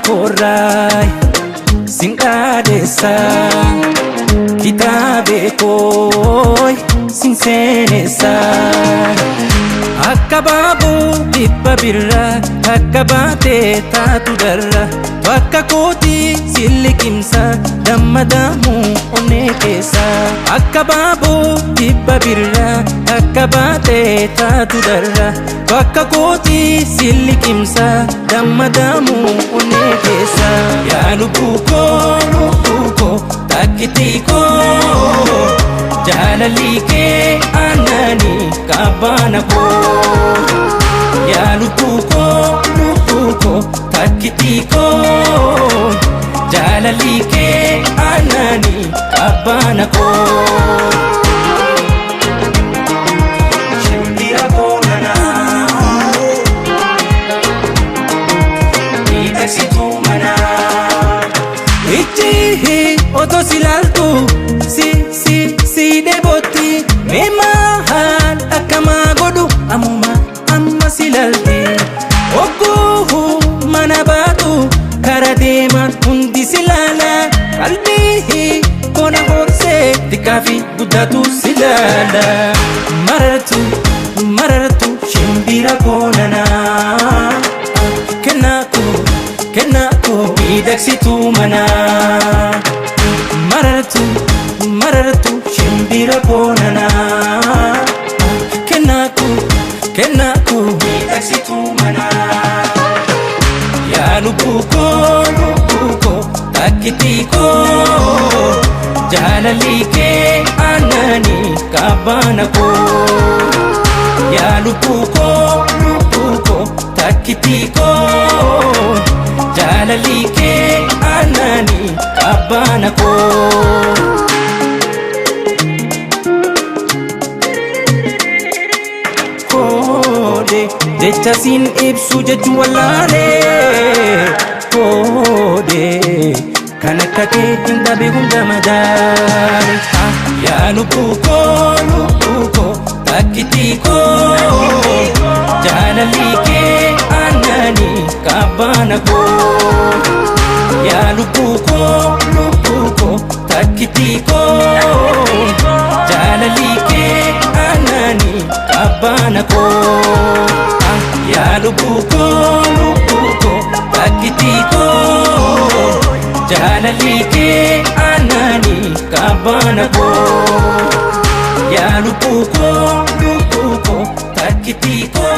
korai Singadesa Kitabe koi Sinsenesa Akababu dibba birra Akabate tatu darra Wakka koti silikimsa Dammadamu onne kesa Akababu dibba birra Akabate tatu darra Wakka koti silikimsa Dammadamu onne kesa Ya lubuko Takitiko Jalalike anani kabanako Ya lubuko Takitiko Jalalike anani kabanako Shimbira bonana Itaksitu mana Ichi oto silaltu si deboti memahan akama godu amma silalti oku manabatu karademan hundi silala qalbi kona horse tikafi gudatu silala marartu shimbira konana kenako midaksitu mana marartu shimbira konana kenako midaksitu mana Ya lubuko takitiko jalalike anani kabanako Ya lubuko takitiko jalalike anani kabanako Jecha sin ibsu jechu wallale Kode Kana kake hinda behunda madare Ya lubuko Takitiko Jalalike anani kabanako Ya lubuko Takitiko Jalalike anani kabanako Ya lubuko Takitiko Jalalike anani kabanako Ya lubuko Takitiko